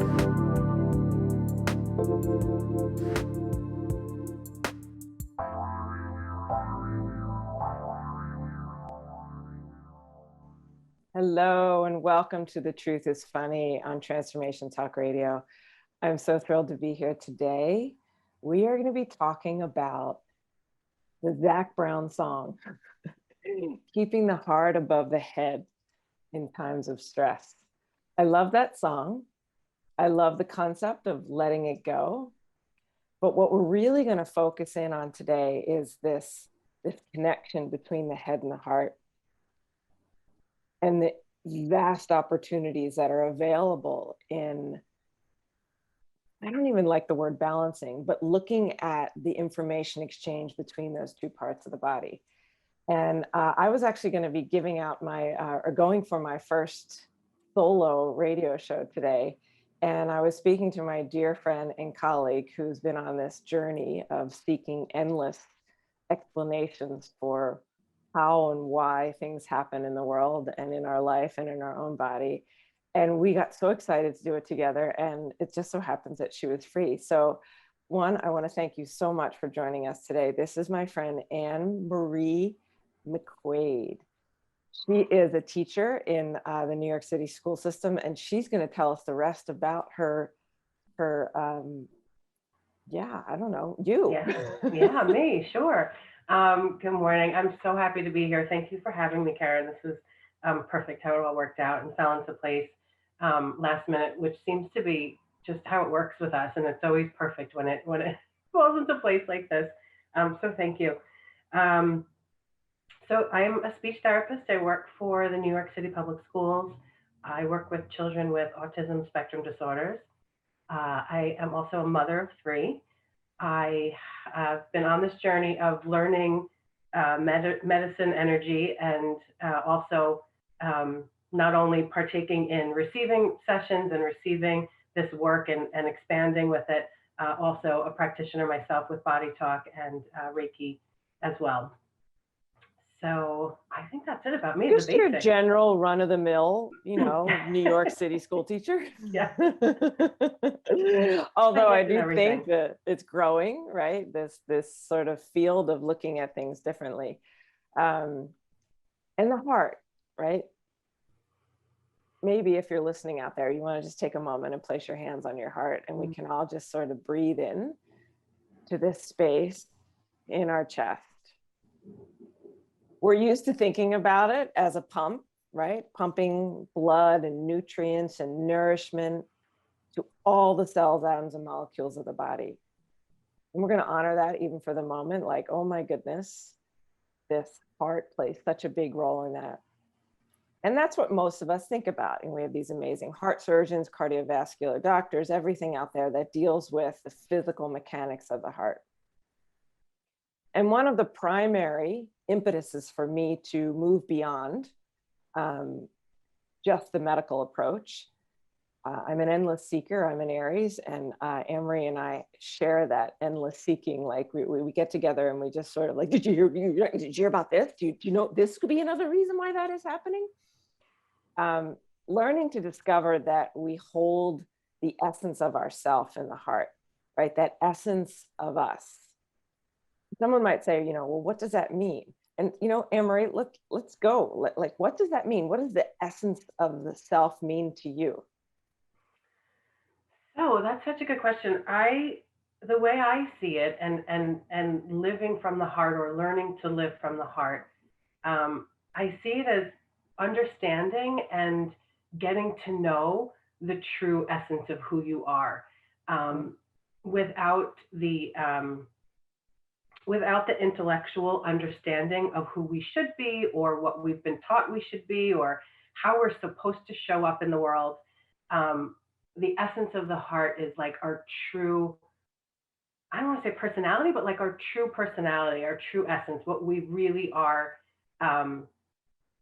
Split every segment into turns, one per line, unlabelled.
Hello and welcome to The Truth is Funny on Transformation Talk Radio. I'm so thrilled to be here today. We are going to be talking about the Zac Brown song, Keeping the Heart Above the Head in Times of Stress. I love that song. I love the concept of letting it go. But what we're really going to focus in on today is this connection between the head and the heart, and the vast opportunities that are available in, I don't even like the word balancing, but looking at the information exchange between those two parts of the body. And I was actually going to be giving out or going for my first solo radio show today. And I was speaking to my dear friend and colleague who's been on this journey of seeking endless explanations for how and why things happen in the world and in our life and in our own body. And we got so excited to do it together. And it just so happens that she was free. So one, I want to thank you so much for joining us today. This is my friend, Anne Marie McQuaid. She is a teacher in the New York City school system, and she's going to tell us the rest about her I don't know, you.
Yeah, me, sure. Good morning. I'm so happy to be here. Thank you for having me, Karen. This is perfect how it all worked out and fell into place last minute, which seems to be just how it works with us. And it's always perfect when it falls into place like this. So thank you. So I am a speech therapist. I work for the New York City Public Schools. I work with children with autism spectrum disorders. I am also a mother of 3. I have been on this journey of learning medicine energy, and also not only partaking in receiving sessions and receiving this work and expanding with it, also a practitioner myself with body talk and Reiki as well. So I think that's it about me.
Just your general run-of-the-mill, New York City school teacher.
Yeah.
Although I do think that it's growing, right? This sort of field of looking at things differently. And the heart, right? Maybe if you're listening out there, you want to just take a moment and place your hands on your heart, and we can all just sort of breathe in to this space in our chest. We're used to thinking about it as a pump, right? Pumping blood and nutrients and nourishment to all the cells, atoms, and molecules of the body. And we're going to honor that even for the moment, like, oh my goodness, this heart plays such a big role in that. And that's what most of us think about. And we have these amazing heart surgeons, cardiovascular doctors, everything out there that deals with the physical mechanics of the heart. And one of the primary impetuses for me to move beyond just the medical approach. I'm an endless seeker. I'm an Aries, and Anne-Marie and I share that endless seeking. Like we get together and we just sort of like, did you hear about this? Do you know this could be another reason why that is happening? Learning to discover that we hold the essence of ourself in the heart, right? That essence of us. Someone might say, well, what does that mean? And, Anne-Marie, let's go. Like, what does that mean? What does the essence of the self mean to you?
Oh, that's such a good question. The way I see it, and living from the heart, or learning to live from the heart, I see it as understanding and getting to know the true essence of who you are, without the intellectual understanding of who we should be, or what we've been taught we should be, or how we're supposed to show up in the world. The essence of the heart is like our true, I don't want to say personality, but like our true personality, our true essence, what we really are.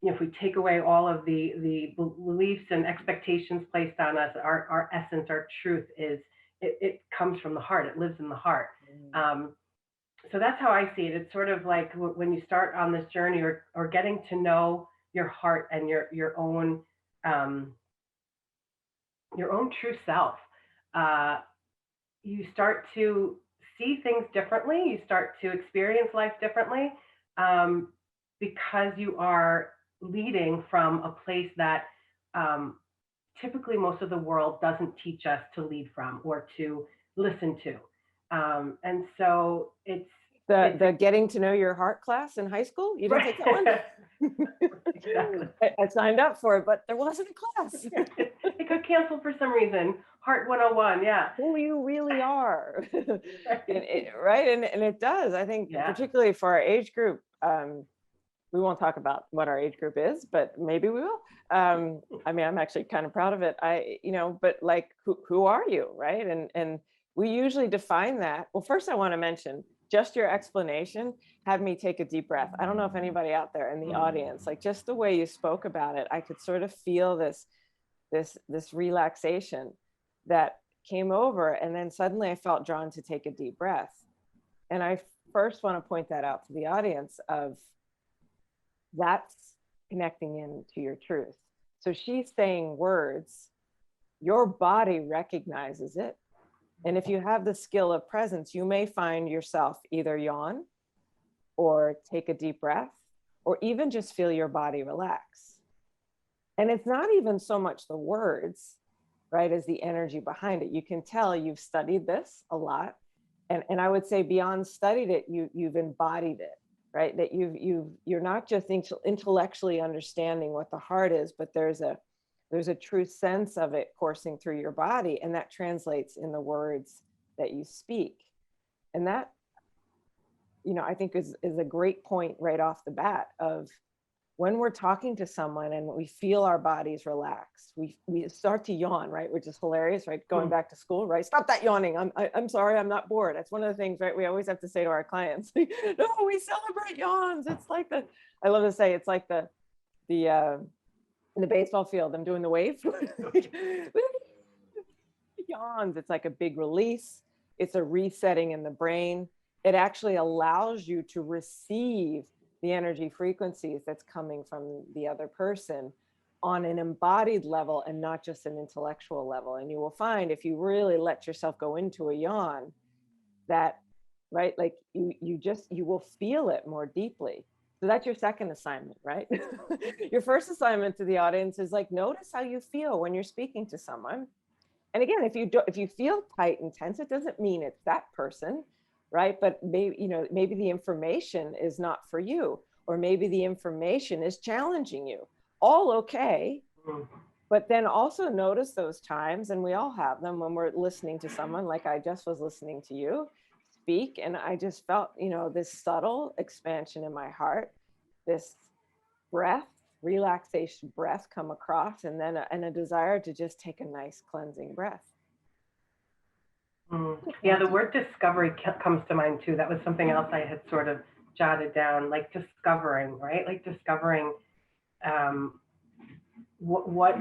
If we take away all of the beliefs and expectations placed on us, our essence, our truth it comes from the heart. It lives in the heart. So that's how I see it. It's sort of like when you start on this journey, or getting to know your heart and your own true self. you start to see things differently. You start to experience life differently, um, because you are leading from a place that, um, typically most of the world doesn't teach us to lead from or to listen to. And so it's
The getting to know your heart class in high school. You didn't
right.
take that one?
Exactly.
I signed up for it, but there wasn't a class.
It got canceled for some reason. Heart 101, yeah.
Who you really are.
Right.
Right. And it does, I think,
Yeah.
particularly for our age group. We won't talk about what our age group is, but maybe we will. I mean, I'm actually kind of proud of it. But like, who are you, right? And we usually define that. Well, first I want to mention just your explanation had me take a deep breath. I don't know if anybody out there in the audience, like just the way you spoke about it, I could sort of feel this relaxation that came over, and then suddenly I felt drawn to take a deep breath. And I first want to point that out to the audience of that's connecting into your truth. So she's saying words, your body recognizes it. And if you have the skill of presence, you may find yourself either yawn or take a deep breath, or even just feel your body relax. And it's not even so much the words, right, as the energy behind it. You can tell you've studied this a lot. And I would say beyond studied it, you've embodied it, right? That you're not just intellectually understanding what the heart is, but there's a true sense of it coursing through your body, and that translates in the words that you speak. And that, I think is a great point right off the bat of when we're talking to someone and we feel our bodies relax, we start to yawn, right? Which is hilarious, right? Going back to school, right? Stop that yawning. I'm sorry, I'm not bored. That's one of the things, right? We always have to say to our clients, no, we celebrate yawns. It's like I love to say, it's like the in the baseball field, I'm doing the wave. Yawns. It's like a big release. It's a resetting in the brain. It actually allows you to receive the energy frequencies that's coming from the other person on an embodied level and not just an intellectual level. And you will find if you really let yourself go into a yawn, that, right, like you will feel it more deeply. So that's your second assignment, right? Your first assignment to the audience is like, notice how you feel when you're speaking to someone. And again, if you feel tight and tense, it doesn't mean it's that person, right? But maybe the information is not for you, or maybe the information is challenging you. All okay. But then also notice those times, and we all have them, when we're listening to someone, like I just was listening to you speak, and I just felt, this subtle expansion in my heart, this breath, relaxation breath come across, and then a desire to just take a nice cleansing breath.
Yeah, the word discovery comes to mind too. That was something else I had sort of jotted down, like discovering, right? Like discovering, what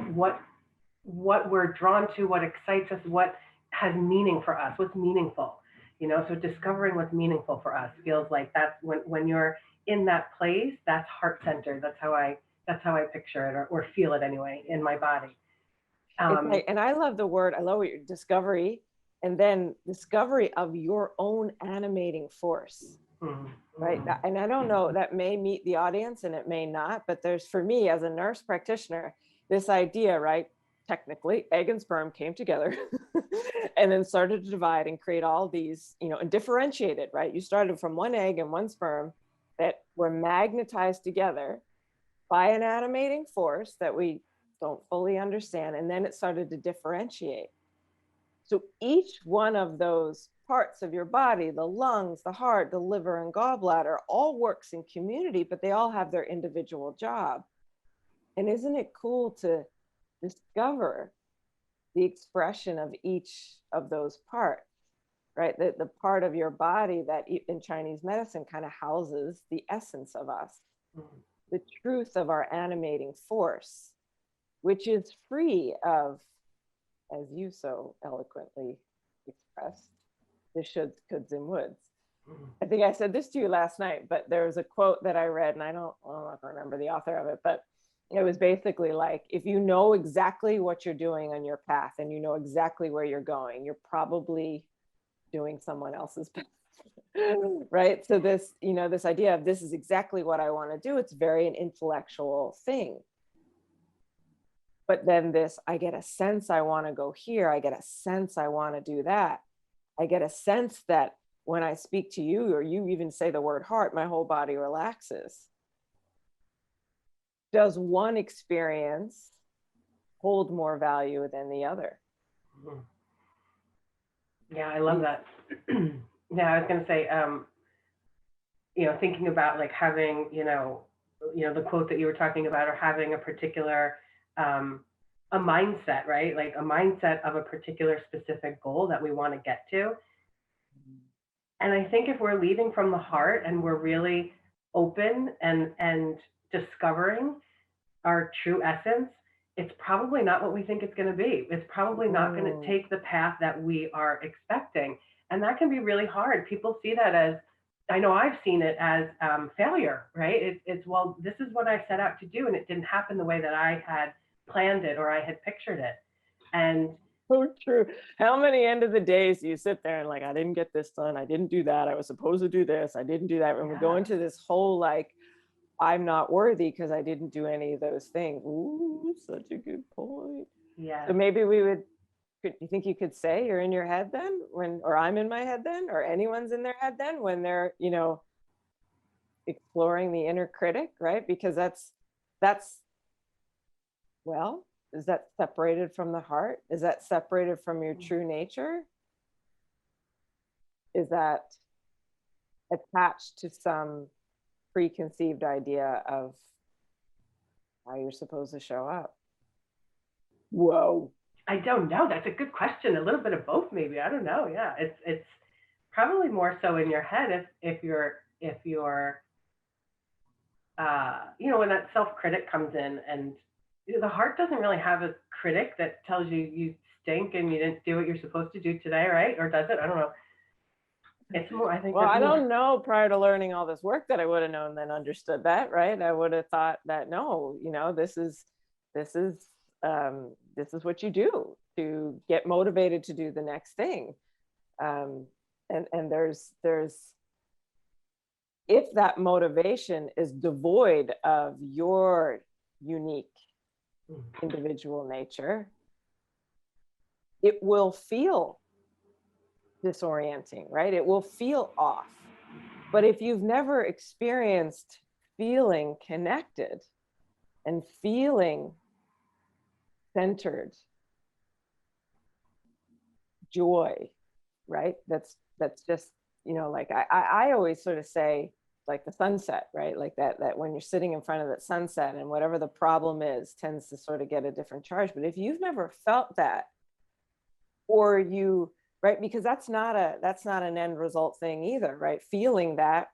we're drawn to, what excites us, what has meaning for us, what's meaningful. So discovering what's meaningful for us feels like that's when you're in that place, that's heart centered. That's how I picture it, or feel it anyway in my body.
And I love the word. I love what your discovery, and then discovery of your own animating force. Right. And I don't know, that may meet the audience and it may not, but there's, for me as a nurse practitioner, this idea, right? Technically, egg and sperm came together and then started to divide and create all these, and differentiate it, right? You started from one egg and one sperm that were magnetized together by an animating force that we don't fully understand. And then it started to differentiate. So each one of those parts of your body, the lungs, the heart, the liver, and gallbladder, all works in community, but they all have their individual job. And isn't it cool to discover the expression of each of those parts, right? The part of your body that in Chinese medicine kind of houses the essence of us, the truth of our animating force, which is free of, as you so eloquently expressed, the shoulds, coulds, and woulds. I think I said this to you last night, but there was a quote that I read, and I'm not going to remember the author of it, but It was basically like, if you know exactly what you're doing on your path and you know exactly where you're going, you're probably doing someone else's path. Right. So this, this idea of this is exactly what I want to do, it's very an intellectual thing. But then this, I get a sense I want to go here. I get a sense I want to do that. I get a sense that when I speak to you, or you even say the word heart, my whole body relaxes. Does one experience hold more value than the other?
Yeah, I love that. Yeah, I was going to say, thinking about like having, the quote that you were talking about, or having a particular, a mindset, right? Like a mindset of a particular specific goal that we want to get to. And I think if we're leading from the heart and we're really open and discovering our true essence, it's probably not what we think it's going to be. It's probably not going to take the path that we are expecting. And that can be really hard. People see that as, I know I've seen it as failure, right? It's, well, this is what I set out to do, and it didn't happen the way that I had planned it or I had pictured it. And
so true. How many end of the days do you sit there and like, I didn't get this done, I didn't do that, I was supposed to do this, I didn't do that, and we go into this whole like, I'm not worthy because I didn't do any of those things. Ooh, such a good point.
Yeah.
So maybe you think you could say you're in your head then, or I'm in my head then, or anyone's in their head then when they're, exploring the inner critic, right? Because that's, well, is that separated from the heart? Is that separated from your true nature? Is that attached to some preconceived idea of how you're supposed to show up? Whoa.
I don't know. That's a good question. A little bit of both, maybe. I don't know. Yeah, it's probably more so in your head if you're when that self critic comes in, and the heart doesn't really have a critic that tells you you stink and you didn't do what you're supposed to do today, right? Or does it? I don't know. It's more, I think.
Well, I don't know, prior to learning all this work, that I would have known then understood that, right? I would have thought that no, this is what you do to get motivated to do the next thing. And there's if that motivation is devoid of your unique individual nature, it will feel disorienting, right? It will feel off. But if you've never experienced feeling connected and feeling centered, joy, right? That's just, like I always sort of say, like the sunset, right? Like that when you're sitting in front of that sunset, and whatever the problem is tends to sort of get a different charge. But if you've never felt that, or you, right, because that's not an end result thing either, right? Feeling that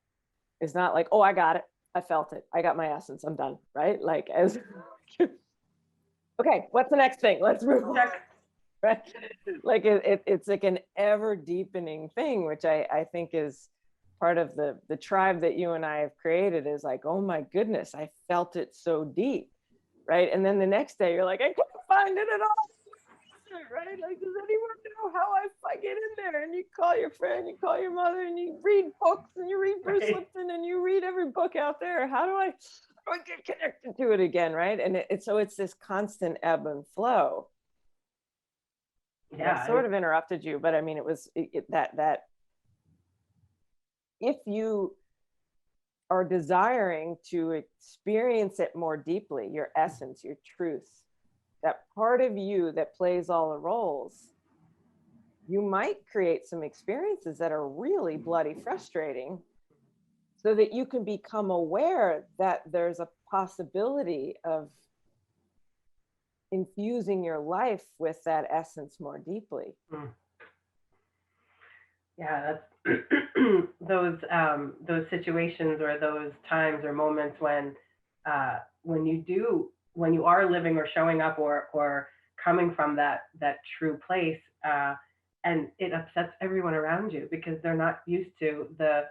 is not like, oh, I got it, I felt it, I got my essence, I'm done, right? Like, as okay, what's the next thing, let's move on. Right? Like it's like an ever deepening thing, which I think is part of the tribe that you and I have created, is like, oh my goodness, I felt it so deep, right? And then the next day you're like, I can't find it at all, right? Like, does anyone know how I get in there? And you call your friend, you call your mother, and you read books, and you read Bruce Lipton, and you read every book out there. How do I get connected to it again, right? And so it's this constant ebb and flow. Yeah, I sort of interrupted you, but I mean, it was that if you are desiring to experience it more deeply, your essence, your truth, that part of you that plays all the roles, you might create some experiences that are really bloody frustrating, so that you can become aware that there's a possibility of infusing your life with that essence more deeply.
Yeah, that's those situations, or those times or moments when you are living or showing up or coming from that true place, and it upsets everyone around you because they're not used to the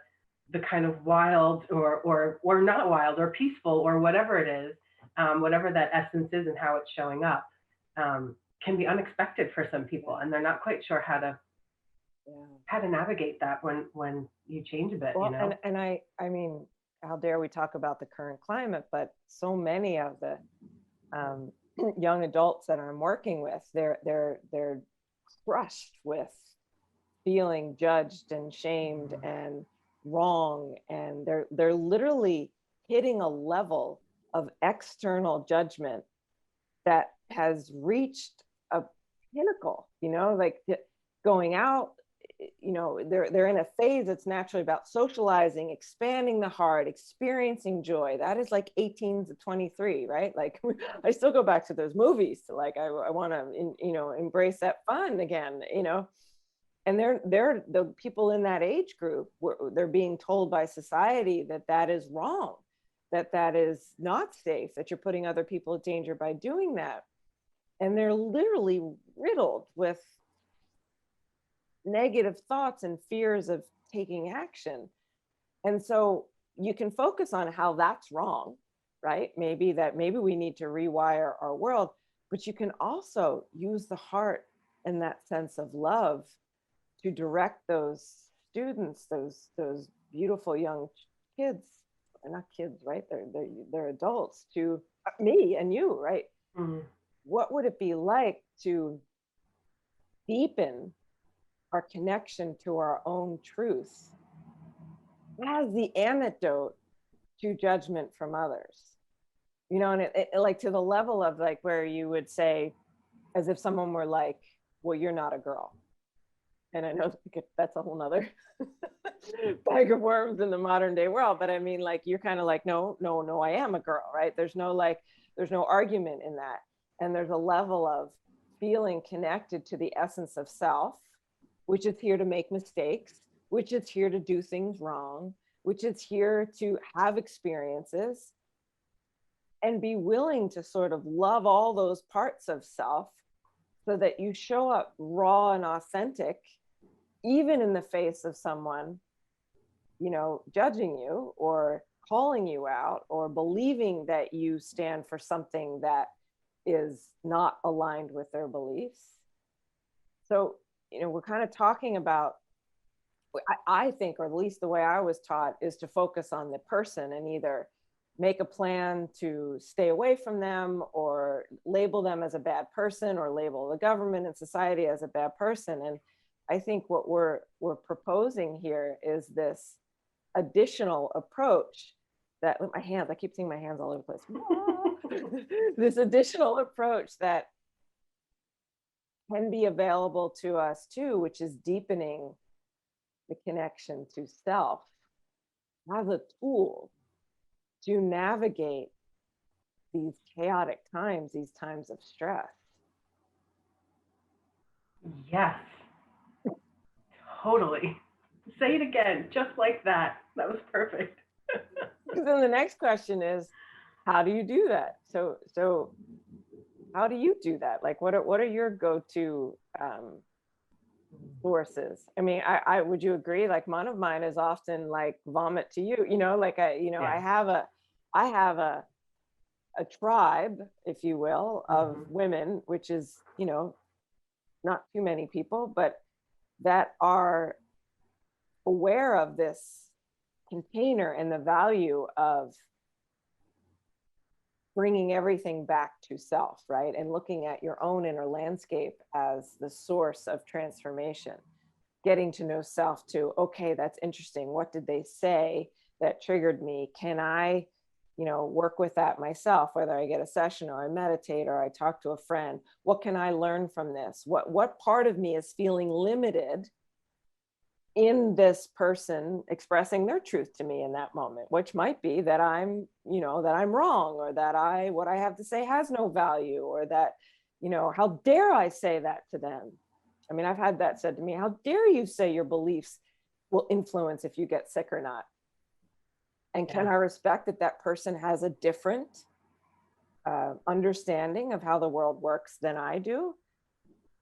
kind of wild or not wild or peaceful or whatever it is whatever that essence is and how it's showing up, can be unexpected for some people, and they're not quite sure
Yeah.
how to navigate that when you change a bit, you
Well,
know.
and I mean, how dare we talk about the current climate, but so many of the um, young adults that I'm working with, they're crushed with feeling judged and shamed and wrong, and they're literally hitting a level of external judgment that has reached a pinnacle, you know, like going out, you know, they're in a phase that's naturally about socializing, expanding the heart, experiencing joy. That is like 18 to 23, right? Like I still go back to those movies to like I want to you know, embrace that fun again, you know. And they're the people in that age group, they're being told by society that that is wrong, that that is not safe, that you're putting other people at danger by doing that. And they're literally riddled with negative thoughts and fears of taking action. And so you can focus on how that's wrong, right? Maybe we need to rewire our world, but you can also use the heart and that sense of love to direct those students, those beautiful young kids. They're not kids, right? They're adults, to me and you, right?
Mm-hmm.
What would it be like to deepen our connection to our own truth as the antidote to judgment from others? You know, and it like to the level of like where you would say, as if someone were like, well, you're not a girl. And I know that's a whole nother bag of worms in the modern day world, but I mean, like, you're kind of like, no, no, no, I am a girl, right? There's no argument in that. And there's a level of feeling connected to the essence of self, which is here to make mistakes, which is here to do things wrong, which is here to have experiences and be willing to sort of love all those parts of self so that you show up raw and authentic, even in the face of someone, you know, judging you or calling you out or believing that you stand for something that is not aligned with their beliefs. So, you know, we're kind of talking about, I think, or at least the way I was taught, is to focus on the person and either make a plan to stay away from them or label them as a bad person or label the government and society as a bad person. And I think what we're proposing here is this additional approach that my hands, I keep seeing my hands all over the place. This additional approach that can be available to us too, which is deepening the connection to self as a tool to navigate these chaotic times, these times of stress.
Yes, totally. Say it again, just like that. That was perfect.
Then the next question is, how do you do that? So how do you do that? Like, what are your go-to sources? I mean, I would you agree? Like, one of mine is often like vomit to you. You know, like
Yeah.
I have a tribe, if you will, of
Mm-hmm.
women, which is, you know, not too many people, but that are aware of this container and the value of bringing everything back to self, right? And looking at your own inner landscape as the source of transformation, getting to know self too. Okay, that's interesting. What did they say that triggered me? Can I, you know, work with that myself, whether I get a session or I meditate or I talk to a friend? What can I learn from this? What part of me is feeling limited in this person expressing their truth to me in that moment, which might be that I'm, you know, that I'm wrong, or that what I have to say has no value, or that, you know, how dare I say that to them? I mean, I've had that said to me, how dare you say your beliefs will influence if you get sick or not? And can I respect that that person has a different understanding of how the world works than I do?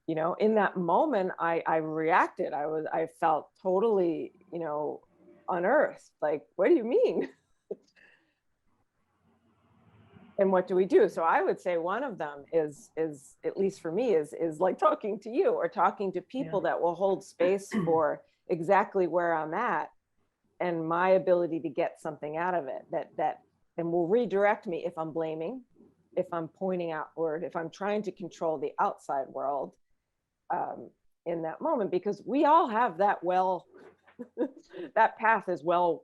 You know, in that moment, I reacted. I felt totally, you know, unearthed. Like, what do you mean? And what do we do? So I would say one of them is at least for me, is like talking to you or talking to people that will hold space for exactly where I'm at and my ability to get something out of it, that and will redirect me if I'm blaming, if I'm pointing outward, if I'm trying to control the outside world, in that moment, because we all have that that path is well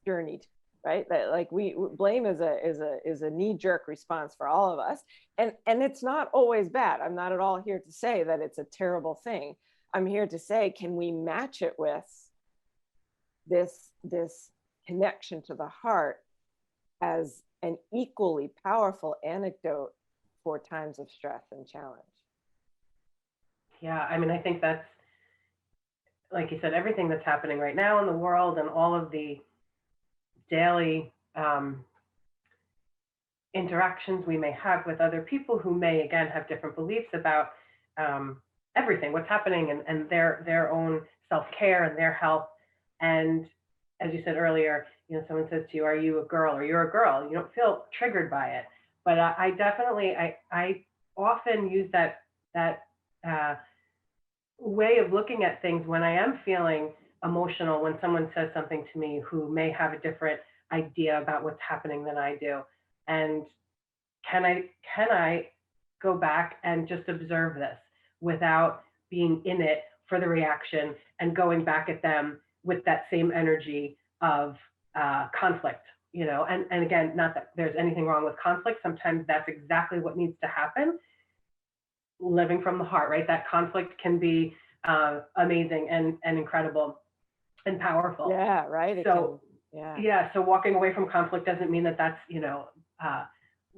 journeyed, right? That like we blame is a knee-jerk response for all of us, and it's not always bad. I'm not at all here to say that it's a terrible thing. I'm here to say, can we match it with this connection to the heart as an equally powerful antidote for times of stress and challenge?
Yeah, I mean, I think that's, like you said, everything that's happening right now in the world and all of the daily interactions we may have with other people who may, again, have different beliefs about everything, what's happening, and their own self-care and their health. And as you said earlier, you know, someone says to you, are you a girl, or you're a girl? You don't feel triggered by it. But I definitely, I often use that uh, way of looking at things when I am feeling emotional, when someone says something to me who may have a different idea about what's happening than I do. And can I go back and just observe this without being in it for the reaction and going back at them with that same energy of conflict, you know? And again, not that there's anything wrong with conflict. Sometimes that's exactly what needs to happen. Living from the heart, right? That conflict can be amazing and incredible and powerful.
Yeah, right. It
So
can, yeah.
yeah, so walking away from conflict doesn't mean that that's, you know,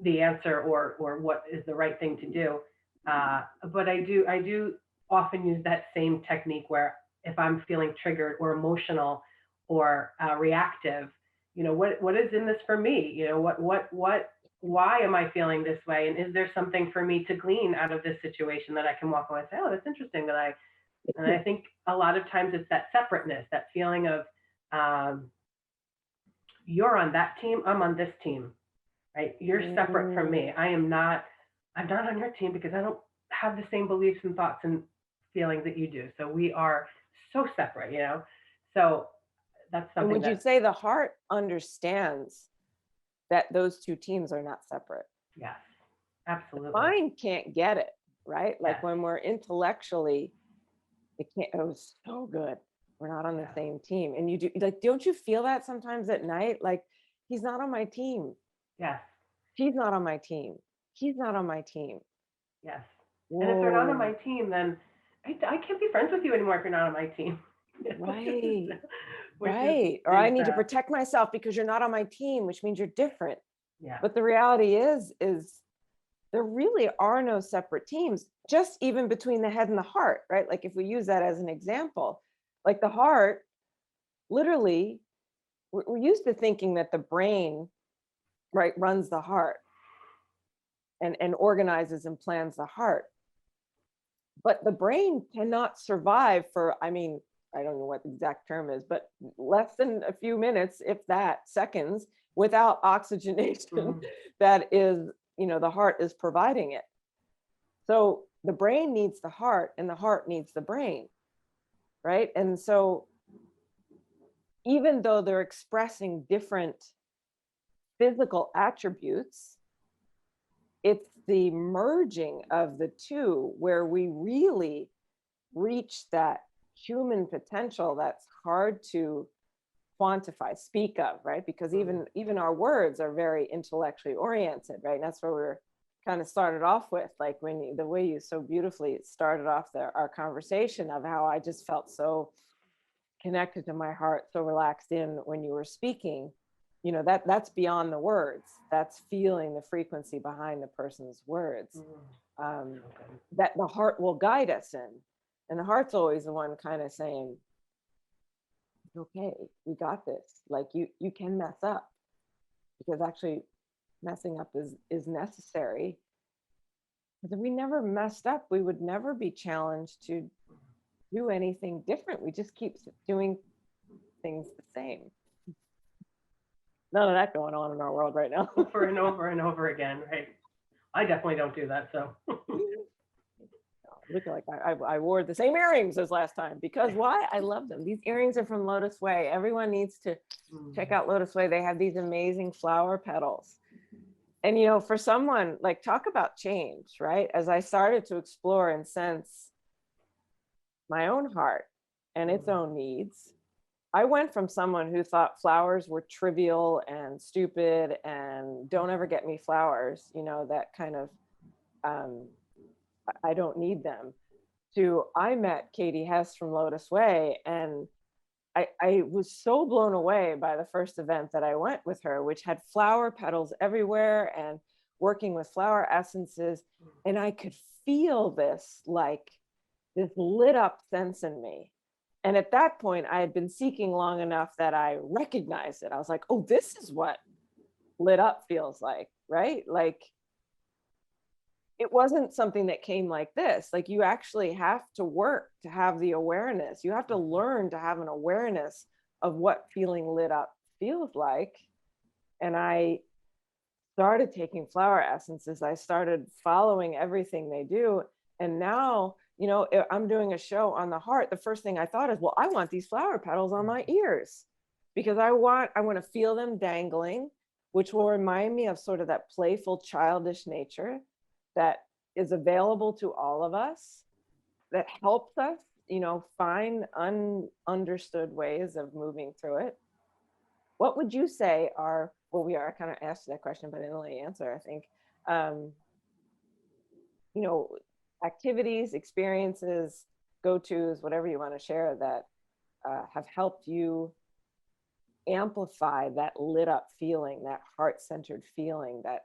the answer or what is the right thing to do. But I do often use that same technique where if I'm feeling triggered or emotional or reactive, you know, what is in this for me? You know, what why am I feeling this way? And is there something for me to glean out of this situation that I can walk away and say, oh, that's interesting that I, and I think a lot of times it's that separateness, that feeling of um, you're on that team, I'm on this team, right? You're separate from me. I'm not on your team because I don't have the same beliefs and thoughts and feelings that you do. So we are so separate, you know? So that's
And
something
would you
that,
say the heart understands that those two teams are not separate?
yes, absolutely.
Mind can't get it, right? Like
Yes,
when we're intellectually, it can't, oh, so good. We're not on the
yeah,
same team. And you do, like, don't you feel that sometimes at night? Like, he's not on my team.
yes,
She's not on my team. He's not on my team.
yes. And if they're not on my
Whoa,
team, then I can't be friends with you anymore if you're not on my team.
right,
Which
right. Or I
is
need to protect myself because you're not on my team, which means you're different.
yeah.
But the reality is there really are no separate teams, just even between the head and the heart, right? Like if we use that as an example, like the heart, literally, we're used to thinking that the brain, right, runs the heart and organizes and plans the heart. But the brain cannot survive for, I mean, I don't know what the exact term is, but less than a few minutes, if that, seconds, without oxygenation
Mhm.
that is, you know, the heart is providing it. So the brain needs the heart and the heart needs the brain, right? And so even though they're expressing different physical attributes, it's the merging of the two where we really reach that human potential that's hard to quantify, speak of, right? Because
Mhm.
even our words are very intellectually oriented, right? And that's where we're kind of started off with, like when the way you so beautifully started off our conversation of how I just felt so connected to my heart, so relaxed in when you were speaking. You know, that's beyond the words. That's feeling the frequency behind the person's words.
Mhm.
Um,
So good.
that the heart will guide us in, and the heart's always the one kind of saying, okay, we got this. Like you can mess up, because actually messing up is necessary. Because if we never messed up, we would never be challenged to do anything different. We just keep doing things the same. None of that going on in our world right now.
over and over and over again, right? I definitely don't do that. So,
Looking like I wore the same earrings as last time because why? I love them. These earrings are from Lotus Way. Everyone needs to check out Lotus Way. They have these amazing flower petals. And, for someone like talk about change, right? As I started to explore and sense my own heart and its own needs, I went from someone who thought flowers were trivial and stupid and don't ever get me flowers, that kind of, I don't need them, to I met Katie Hess from Lotus Way. And I was so blown away by the first event that I went with her, which had flower petals everywhere and working with flower essences. And I could feel this lit up sense in me. And at that point, I had been seeking long enough that I recognized it. I was like, oh, this is what lit up feels like, right? Like, it wasn't something that came like this. Like, you actually have to work to have the awareness. You have to learn to have an awareness of what feeling lit up feels like. And I started taking flower essences. I started following everything they do. And now, I'm doing a show on the heart. The first thing I thought is, well, I want these flower petals on my ears because I want to feel them dangling, which will remind me of sort of that playful, childish nature that is available to all of us, that helps us, find understood ways of moving through it. What would you say are, well, we are kind of asked that question, but I didn't really answer, I think. Activities, experiences, go-tos, whatever you want to share that have helped you amplify that lit up feeling, that heart-centered feeling, that,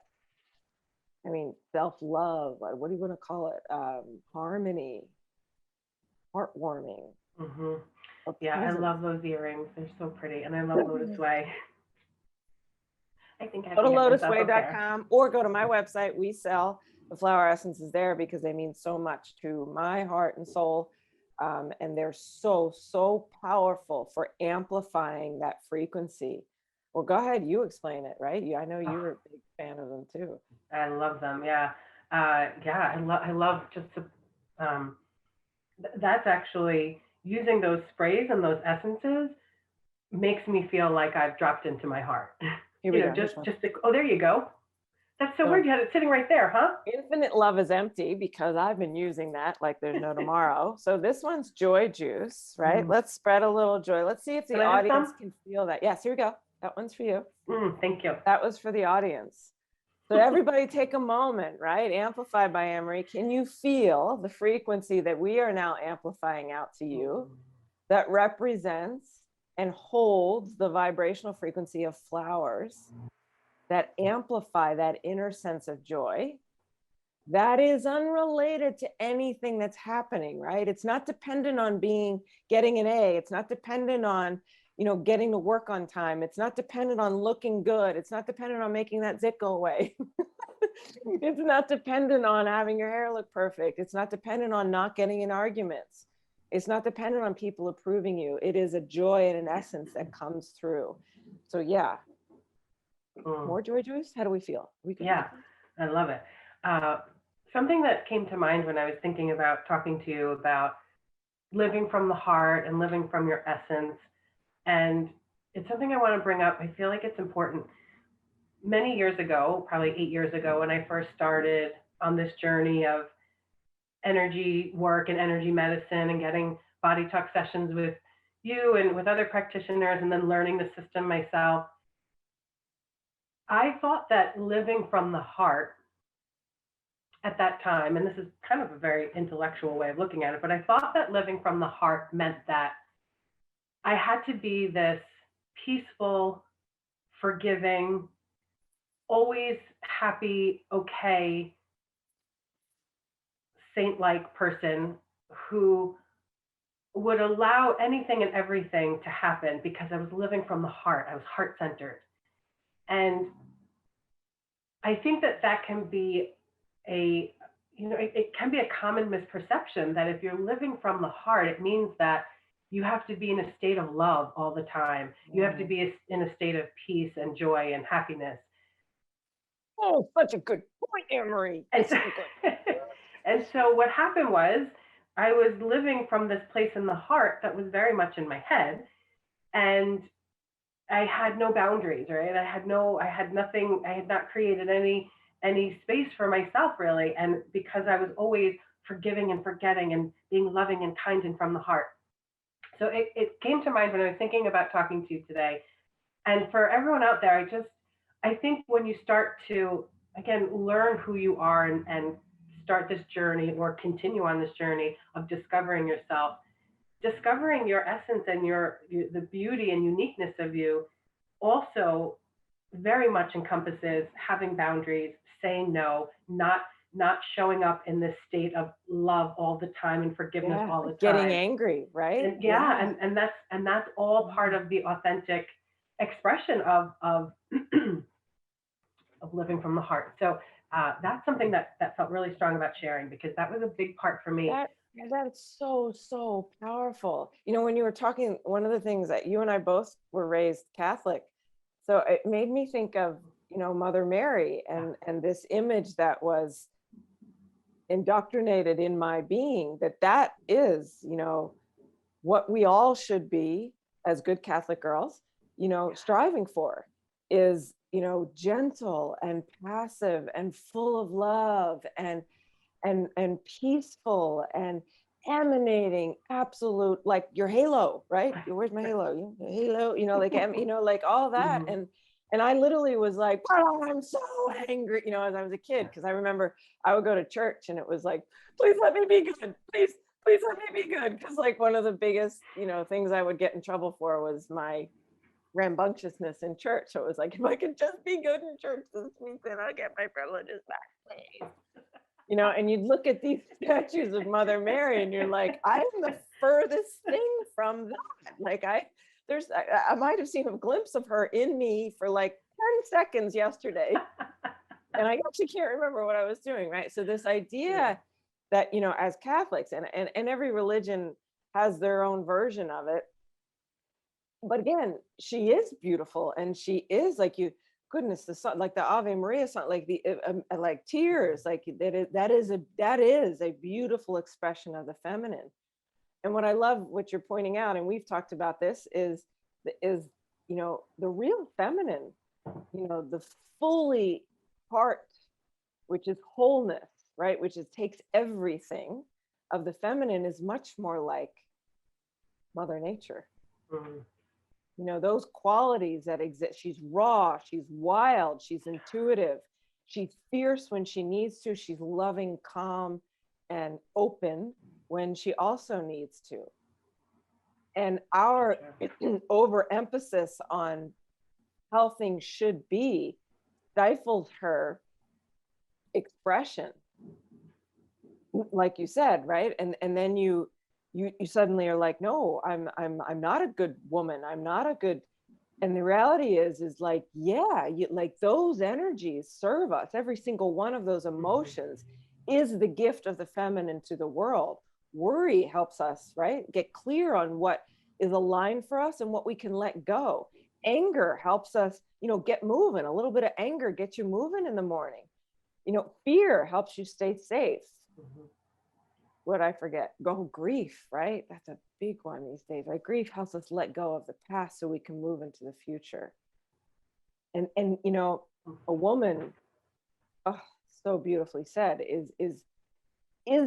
self-love, what do you want to call it? Harmony, heartwarming.
mm-hmm. Yeah, I love those earrings. They're so pretty. And I love Lotus Way. I think I have
go to
to
lotusway.com or go to my website. We sell the flower essences there because they mean so much to my heart and soul. And they're so powerful for amplifying that frequency. Well, go ahead, you explain it, right? I know you're a big fan of them too.
I love them. Yeah. I love just to, that's actually using those sprays and those essences makes me feel like I've dropped into my heart.
Here we go.
There you go. That's so weird. You had it sitting right there, huh?
Infinite Love is empty because I've been using that like there's no tomorrow. So this one's Joy Juice, right? Let's spread a little joy. Let's see if the audience can feel that. Yes, here we go. That one's for you.
Thank you.
That was for the audience. So everybody take a moment, right? Amplified by Anne-Marie. Can you feel the frequency that we are now amplifying out to you that represents and holds the vibrational frequency of flowers that amplify that inner sense of joy that is unrelated to anything that's happening, right? It's not dependent on getting an A. It's not dependent on, getting to work on time. It's not dependent on looking good. It's not dependent on making that zit go away. It's not dependent on having your hair look perfect. It's not dependent on not getting in arguments. It's not dependent on people approving you. It is a joy and an essence that comes through. So yeah. More joy juice? How do we feel?
I love it. Something that came to mind when I was thinking about talking to you about living from the heart and living from your essence. And it's something I want to bring up. I feel like it's important. Many years ago, probably 8 years ago, when I first started on this journey of energy work and energy medicine and getting body talk sessions with you and with other practitioners and then learning the system myself, I thought that living from the heart at that time, and this is kind of a very intellectual way of looking at it, but I thought that living from the heart meant that I had to be this peaceful, forgiving, always happy, okay, saint-like person who would allow anything and everything to happen because I was living from the heart. I was heart-centered. And I think that can be it can be a common misperception that if you're living from the heart, it means that you have to be in a state of love all the time. You have to be in a state of peace and joy and happiness.
Oh, such a good point, Anne-Marie.
And
It's
so,
so good.
and so what happened was I was living from this place in the heart that was very much in my head. And I had no boundaries, right? I had nothing, I had not created any space for myself really. And because I was always forgiving and forgetting and being loving and kind and from the heart. So it came to mind when I was thinking about talking to you today. And for everyone out there, I think when you start to again learn who you are and start this journey or continue on this journey of discovering yourself, discovering your essence and the beauty and uniqueness of you also very much encompasses having boundaries, saying no, not showing up in this state of love all the time and forgiveness all the time.
Getting angry, right?
And and that's all part of the authentic expression of of living from the heart. So that's something that felt really strong about sharing because that was a big part for me.
That's so powerful. You know, when you were talking, one of the things that you and I both were raised Catholic, so it made me think of, you know, Mother Mary and this image that was indoctrinated in my being, that is, you know, what we all should be as good Catholic girls, you know, striving for is, you know, gentle and passive and full of love and peaceful and emanating absolute, like your halo, right? Where's my halo? Halo, you know, like, you know, like all that.
Mm-hmm.
And I literally was like, oh, I'm so angry, you know, as I was a kid, because I remember I would go to church and it was like, please let me be good. Please let me be good. Because like one of the biggest, you know, things I would get in trouble for was my rambunctiousness in church. So it was like, if I could just be good in church this week, then I'll get my privileges back, please. You know, and you'd look at these statues of Mother Mary and you're like, I'm the furthest thing from that. Like I might have seen a glimpse of her in me for like 10 seconds yesterday. And I actually can't remember what I was doing, right? So this idea that, you know, as Catholics and every religion has their own version of it. But again, she is beautiful and she is like goodness, the song, like the Ave Maria song, like the like tears, like that is a beautiful expression of the feminine. And what I love, what you're pointing out, and we've talked about this, is you know, the real feminine, you know, the fully part, which is wholeness, right? Which is takes everything of the feminine, is much more like Mother Nature. Mm-hmm. You know, those qualities that exist. She's raw, she's wild, she's intuitive, she's fierce when she needs to, she's loving, calm, and open when she also needs to. And our overemphasis on how things should be stifles her expression, like you said, right? And then you suddenly are like, no, I'm not a good woman. I'm not a good. And the reality is like, yeah, like those energies serve us. Every single one of those emotions is the gift of the feminine to the world. Worry helps us, right? Get clear on what is aligned for us and what we can let go. Anger helps us, you know, get moving. A little bit of anger gets you moving in the morning. You know, fear helps you stay safe. Mm-hmm. What I forget? Grief, right? That's a big one these days, right? Grief helps us let go of the past so we can move into the future. And you know, a woman, oh, so beautifully said, is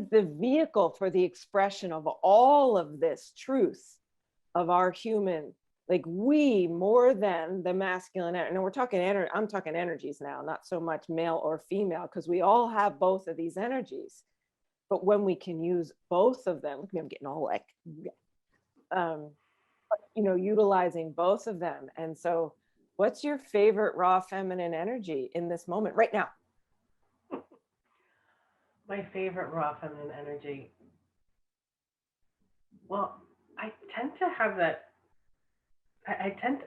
the vehicle for the expression of all of this truth of our human, like we more than the masculine. And we're talking I'm talking energies now, not so much male or female, because we all have both of these energies. But when we can use both of them, I'm getting all like, you know, utilizing both of them. And so what's your favorite raw feminine energy in this moment right now?
My favorite raw feminine energy. Well, I tend to have that. I can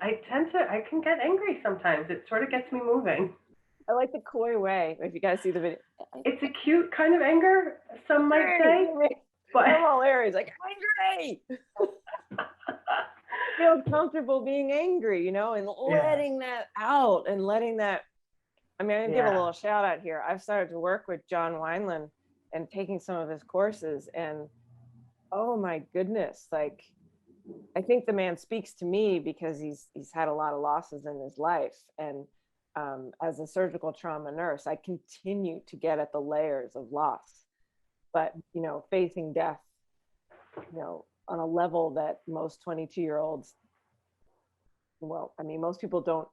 get angry sometimes. It sort of gets me moving.
I like the coy way. If you guys see the video,
it's a cute kind of anger, some might say.
But I'm all Aries, like angry. feel comfortable being angry, and
Yeah.
letting that out and letting that. I mean, I give a
Yeah.
little shout out here. I've started to work with John Wineland and taking some of his courses, and oh my goodness, like I think the man speaks to me because he's had a lot of losses in his life, and as a surgical trauma nurse, I continue to get at the layers of loss, but facing death, on a level that most 22-year-olds, well, I mean, most people don't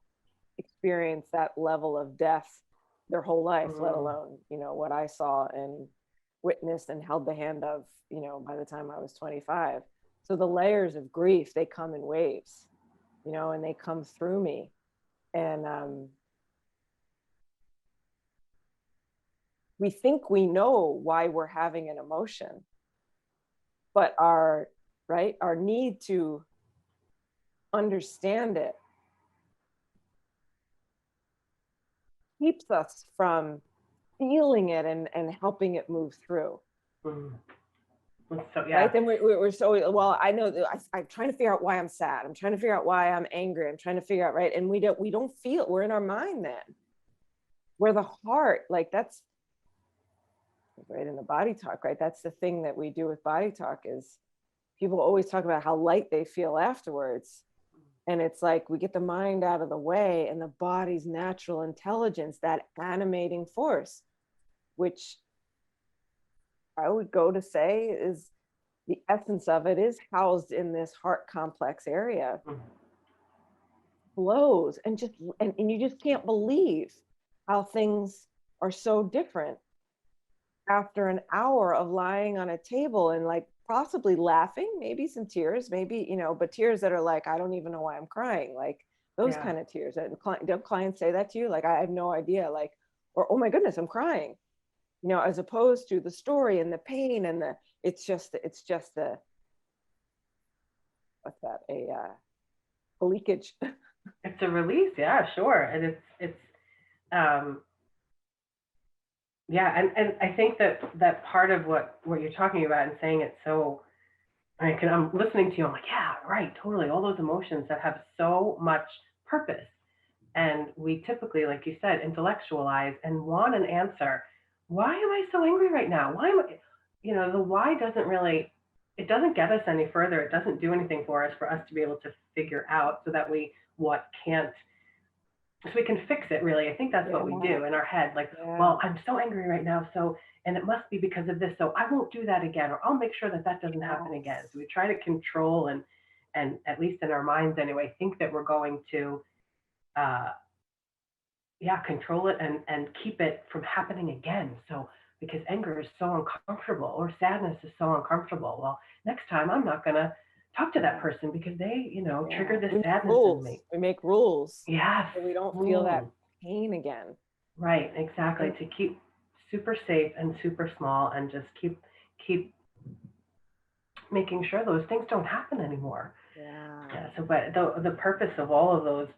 experience that level of death their whole life, let alone, what I saw and witnessed and held the hand of, by the time I was 25. So the layers of grief, they come in waves, and they come through me. And we think we know why we're having an emotion, but our need to understand it keeps us from feeling it and helping it move through.
So, yeah.
Right. Then we're so, well, I know that I'm trying to figure out why I'm sad. I'm trying to figure out why I'm angry. I'm trying to figure out, right. And we don't feel, we're in our mind then. Where the heart, like that's right in the body talk, right? That's the thing that we do with body talk is people always talk about how light they feel afterwards. And it's like we get the mind out of the way and the body's natural intelligence, that animating force, which I would go to say is the essence of it, is housed in this heart complex area, flows and you just can't believe how things are so different after an hour of lying on a table and like possibly laughing, maybe some tears, maybe, but tears that are like, I don't even know why I'm crying. Like those kind of tears. Don't clients say that to you? Like, I have no idea. Like, or, oh my goodness, I'm crying, as opposed to the story and the pain and it's just the, what's that? A leakage.
It's a release. Yeah, sure. And um, yeah. And I think that part of what you're talking about and saying it so, I'm listening to you. I'm like, yeah, right, totally. All those emotions that have so much purpose. And we typically, like you said, intellectualize and want an answer. Why am I so angry right now? Why am I, the why doesn't really, it doesn't get us any further. It doesn't do anything for us to be able to figure out so that we so we can fix it really. I think that's what we do in our head. Like, well, I'm so angry right now. So, and it must be because of this. So I won't do that again, or I'll make sure that doesn't happen again. So we try to control and at least in our minds anyway, think that we're going to, control it and keep it from happening again. So because anger is so uncomfortable or sadness is so uncomfortable. Well, next time I'm not going to talk to that person because they, triggered this sadness in me.
We make rules.
Yes.
So we don't feel that pain again.
Right, exactly. To keep super safe and super small and just keep making sure those things don't happen anymore. Yeah. So, but the purpose of all of those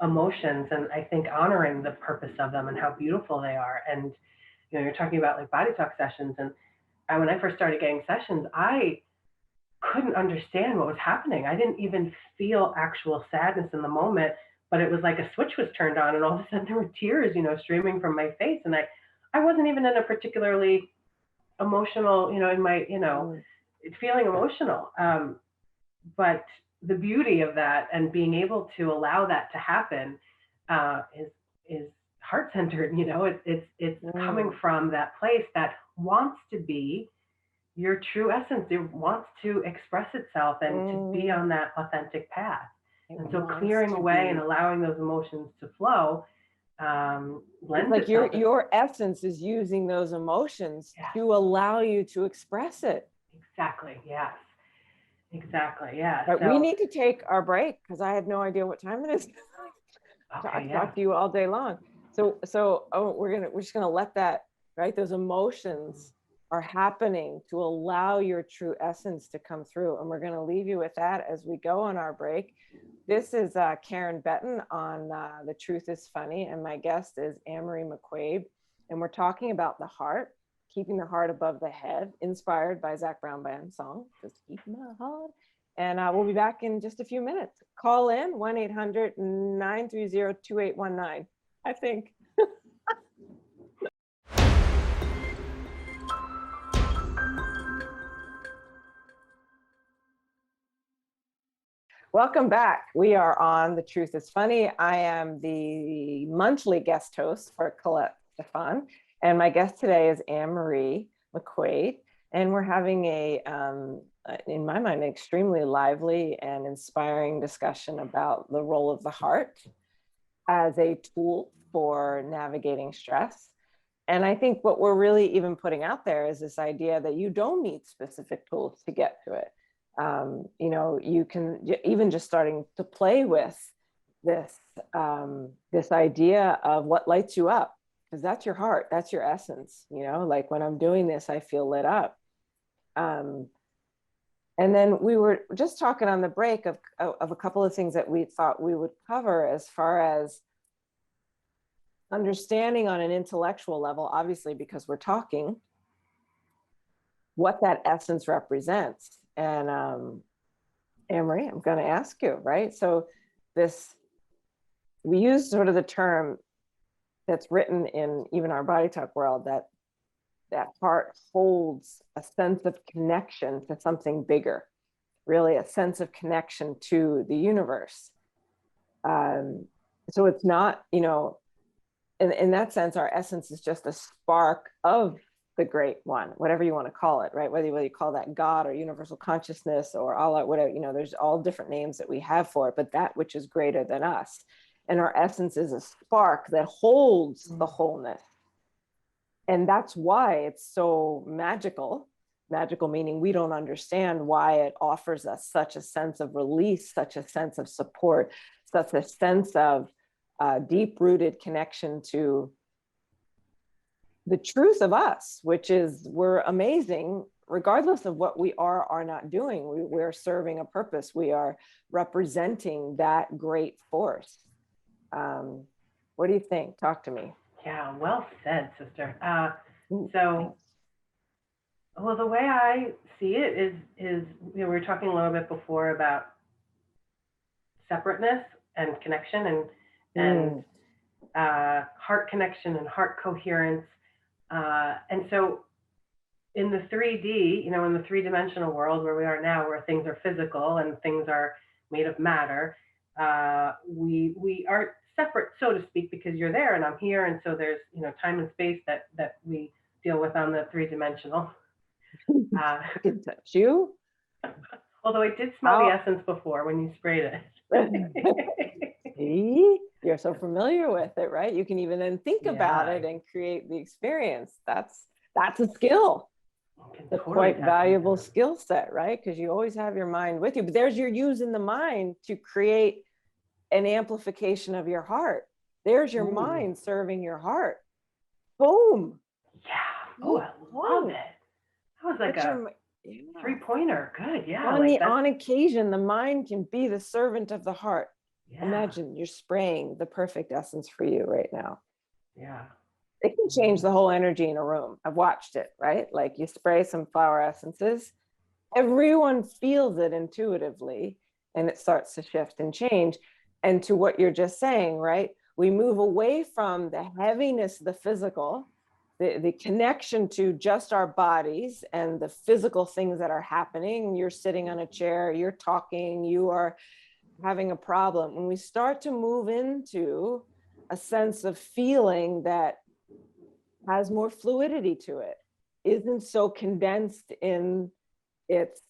emotions, and I think honoring the purpose of them and how beautiful they are. And you're talking about like body talk sessions, and when I first started getting sessions, I couldn't understand what was happening. I didn't even feel actual sadness in the moment, but it was like a switch was turned on, and all of a sudden there were tears, streaming from my face, and I wasn't even in a particularly emotional, in my, feeling emotional. But the beauty of that and being able to allow that to happen is heart centered. It's coming from that place that wants to be your true essence. It wants to express itself and to be on that authentic path. And so clearing away and allowing those emotions to flow lends
like your essence is using those emotions to allow you to express it.
Exactly. Yes. Exactly. Yeah.
But we need to take our break because I have no idea what time it is. I can talk to you all day long. So we're just gonna let that, right? Those emotions are happening to allow your true essence to come through. And we're gonna leave you with that as we go on our break. This is Karen Benton on The Truth is Funny, and my guest is Anne-Marie McQuaid. And we're talking about the heart, keeping the heart above the head, inspired by Zach Brown Band's song, Just Keep My Heart And we'll be back in just a few minutes. Call in 1-800-930-2819, I think. Welcome back. We are on The Truth is Funny. I am the monthly guest host for Colette Stefan, and my guest today is Anne-Marie McQuaid. And we're having in my mind, an extremely lively and inspiring discussion about the role of the heart as a tool for navigating stress. And I think what we're really even putting out there is this idea that you don't need specific tools to get to it. You can even just starting to play with this idea of what lights you up, because that's your heart, that's your essence. Like when I'm doing this, I feel lit up. And then we were just talking on the break of a couple of things that we thought we would cover as far as understanding on an intellectual level, obviously, because we're talking, what that essence represents. And Anne-Marie, I'm going to ask you, right? So we use sort of the term that's written in even our body talk world, that heart holds a sense of connection to something bigger, really a sense of connection to the universe. So it's not, in that sense, our essence is just a spark of the great one, whatever you want to call it, right? Whether you call that God or universal consciousness or Allah, whatever, there's all different names that we have for it, but that which is greater than us. And our essence is a spark that holds the wholeness. And that's why it's so magical. Magical meaning we don't understand why it offers us such a sense of release, such a sense of support, such a sense of deep-rooted connection to the truth of us, which is we're amazing, regardless of what we are not doing. We're serving a purpose. We are representing that great force. What do you think? Talk to me.
Yeah, well said, sister. The way I see it is we were talking a little bit before about separateness and connection and heart connection and heart coherence. And so in the 3D, in the three-dimensional world where we are now, where things are physical and things are made of matter, we aren't separate, so to speak, because you're there and I'm here. And so there's, time and space that we deal with on the three-dimensional.
I can touch you.
Although I did smell the essence before when you sprayed it.
See? You're so familiar with it, right? You can even then think about it and create the experience. That's a skill. It's a quite valuable skill set, right? Because you always have your mind with you. But there's your using the mind to create an amplification of your heart. There's your mind serving your heart. Boom.
Yeah. Oh, I love it. That was like a three-pointer. Good. Yeah.
On occasion, the mind can be the servant of the heart. Yeah. Imagine you're spraying the perfect essence for you right now.
Yeah.
It can change the whole energy in a room. I've watched it, right? Like you spray some flower essences, everyone feels it intuitively, and it starts to shift and change. And to what you're just saying, right? We move away from the heaviness of the physical, the connection to just our bodies and the physical things that are happening. You're sitting on a chair, you're talking, you are having a problem. When we start to move into a sense of feeling that has more fluidity to it, isn't so condensed in its,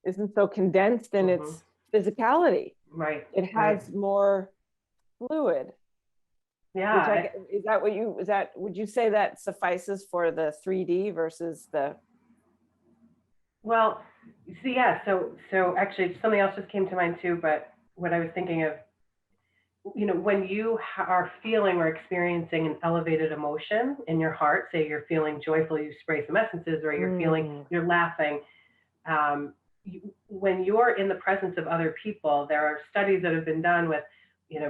isn't so condensed in its physicality.
Right.
It has more fluid.
Yeah.
Would you say that suffices for the 3D versus the?
Well, see, yeah. So actually something else just came to mind too, but what I was thinking of, when you are feeling or experiencing an elevated emotion in your heart, say you're feeling joyful, you spray some essences, or you're laughing. When you're in the presence of other people, there are studies that have been done with,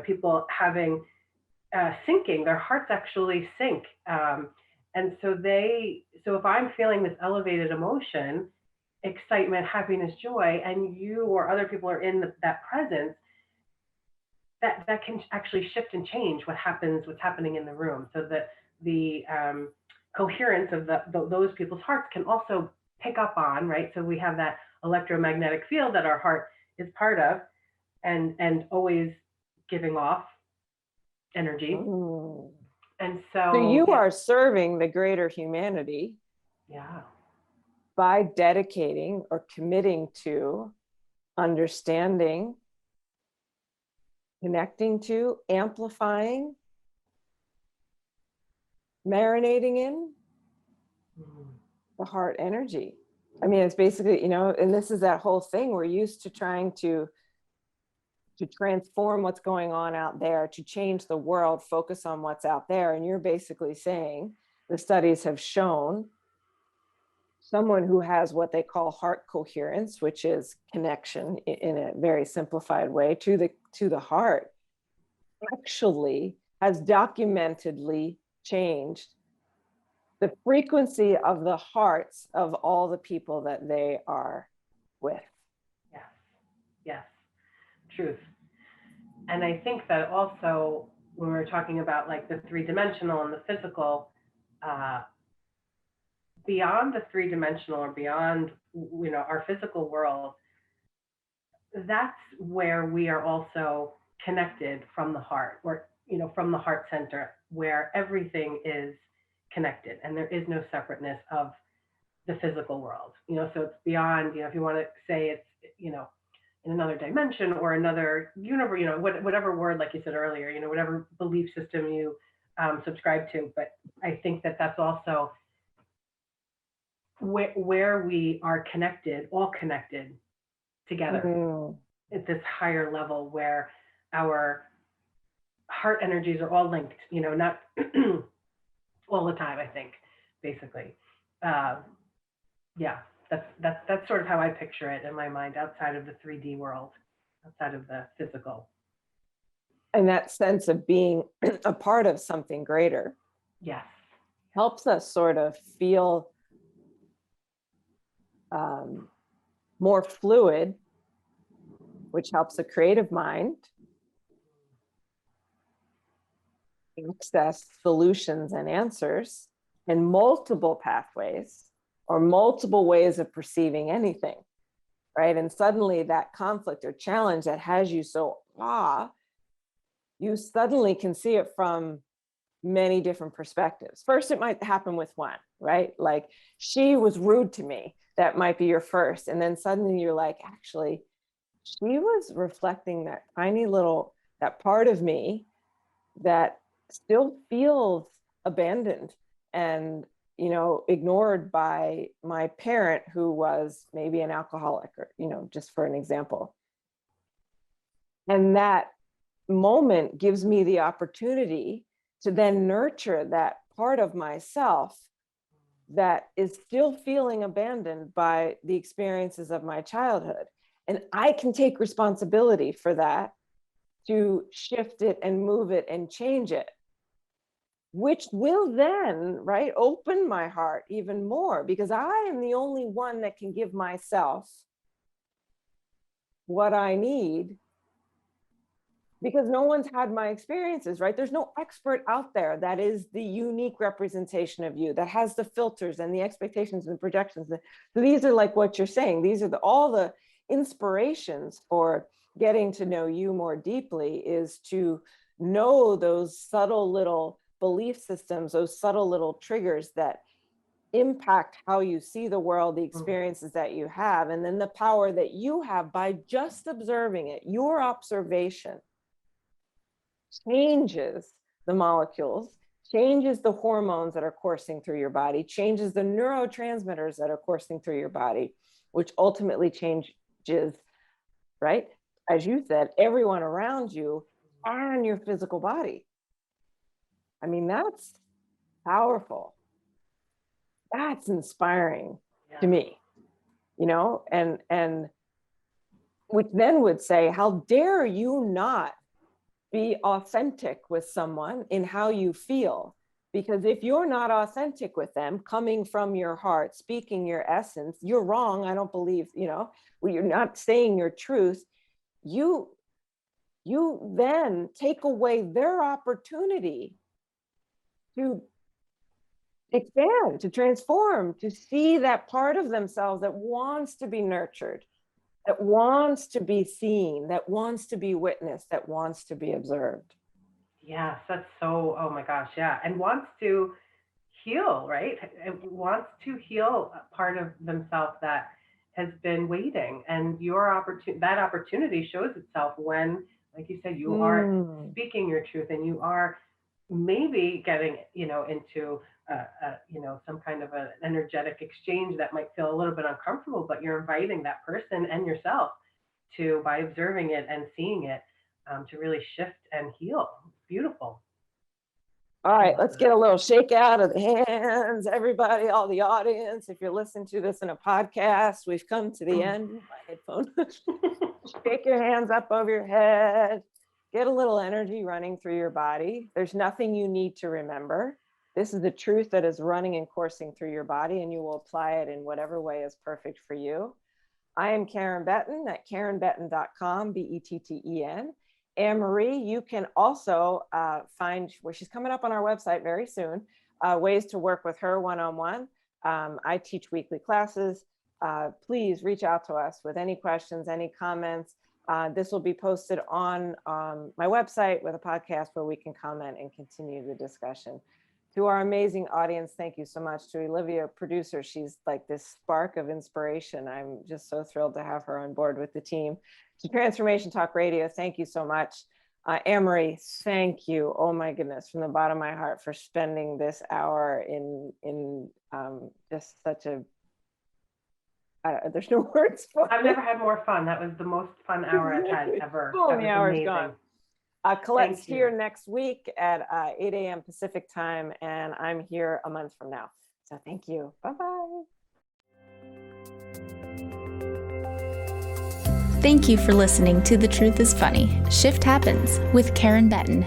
people having syncing, their hearts actually sync. And so if I'm feeling this elevated emotion, excitement, happiness, joy, and you or other people are in that presence, that can actually shift and change what's happening in the room. So that the coherence of those people's hearts can also pick up on, right? So we have that electromagnetic field that our heart is part of, and always giving off energy.
Mm.
And
So
so
you
yeah,
are serving the greater humanity
yeah,
by dedicating or committing to understanding, connecting to, amplifying, marinating in
mm,
the heart energy. I mean, it's basically, and this is that whole thing. We're used to trying to transform what's going on out there, to change the world, focus on what's out there. And you're basically saying the studies have shown someone who has what they call heart coherence, which is connection in a very simplified way to the heart, actually has documentedly changed the frequency of the hearts of all the people that they are with.
yes, yes, truth. And I think that also when we're talking about like the three-dimensional and the physical, uh, beyond the three-dimensional or beyond our physical world, that's where we are also connected from the heart, or from the heart center, where everything is connected and there is no separateness of the physical world. So it's beyond, if you want to say it's, in another dimension or another universe, whatever word, like you said earlier, whatever belief system you subscribe to. But I think that that's also where we are connected, all connected together
Mm.
at this higher level where our heart energies are all linked, not all the time, I think, basically. Uh, yeah, that's sort of how I picture it in my mind, outside of the 3D world, outside of the physical.
And that sense of being a part of something greater
Yes.
helps us sort of feel um, more fluid, which helps a creative mind access solutions and answers in multiple pathways or multiple ways of perceiving anything, right? And suddenly that conflict or challenge that has you so you suddenly can see it from many different perspectives. First, it might happen with one, right? Like, she was rude to me. That might be your first. And then suddenly you're like, actually, she was reflecting that tiny little, that part of me that still feels abandoned and, ignored by my parent, who was maybe an alcoholic, or, just for an example. And that moment gives me the opportunity to then nurture that part of myself that is still feeling abandoned by the experiences of my childhood. And I can take responsibility for that, to shift it and move it and change it, which will then, right, open my heart even more, because I am the only one that can give myself what I need, because no one's had my experiences, right? There's no expert out there that is the unique representation of you, that has the filters and the expectations and the projections. So these are like what you're saying. These are all the inspirations for getting to know you more deeply, is to know those subtle little belief systems, those subtle little triggers that impact how you see the world, the experiences that you have, and then the power that you have by just observing it. Your observation changes the molecules, changes the hormones that are coursing through your body, changes the neurotransmitters that are coursing through your body, which ultimately changes, right, as you said, everyone around you and your physical body. I mean, that's powerful. That's inspiring
Yeah.
to me, and which then would say, how dare you not be authentic with someone in how you feel, Because if you're not authentic with them, coming from your heart, speaking your essence, you're wrong. I don't believe, when you're not saying your truth, you then take away their opportunity to expand, to transform, to see that part of themselves that wants to be nurtured, that wants to be seen, that wants to be witnessed, that wants to be observed.
Yes, that's so, oh my gosh, yeah. And wants to heal, right? It wants to heal a part of themselves that has been waiting. And that opportunity shows itself when, like you said, you are speaking your truth and you are maybe getting, into some kind of an energetic exchange that might feel a little bit uncomfortable, but you're inviting that person and yourself to, by observing it and seeing it, to really shift and heal. It's beautiful.
All right, let's get a little shake out of the hands, everybody, all the audience. If you're listening to this in a podcast, we've come to the end. My headphone. Shake your hands up over your head. Get a little energy running through your body. There's nothing you need to remember. This is the truth that is running and coursing through your body, and you will apply it in whatever way is perfect for you. I am Karen Betten at KarenBetten.com, Betten. Anne-Marie, you can also find where she's coming up on our website very soon, ways to work with her one-on-one. I teach weekly classes. Please reach out to us with any questions, any comments. This will be posted on my website with a podcast where we can comment and continue the discussion. To our amazing audience, thank you so much. To Olivia, producer, she's like this spark of inspiration. I'm just so thrilled to have her on board with the team. To Transformation Talk Radio, thank you so much. Anne-Marie, thank you. Oh my goodness, from the bottom of my heart for spending this hour in just such a, there's no words for it.
I've never had more fun. That was the most fun hour I've had ever.
Oh, the hour's gone. Colette's here next week at 8 a.m. Pacific time, and I'm here a month from now. So thank you. Bye-bye.
Thank you for listening to The Truth is Funny, Shift Happens with Karen Betten.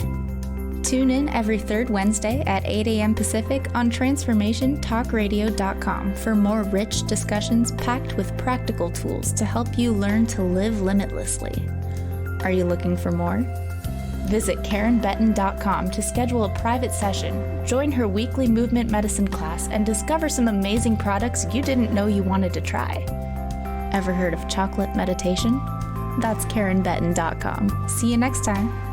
Tune in every third Wednesday at 8 a.m. Pacific on TransformationTalkRadio.com for more rich discussions packed with practical tools to help you learn to live limitlessly. Are you looking for more? Visit KarenBetten.com to schedule a private session, join her weekly movement medicine class, and discover some amazing products you didn't know you wanted to try. Ever heard of chocolate meditation? That's KarenBetten.com. See you next time.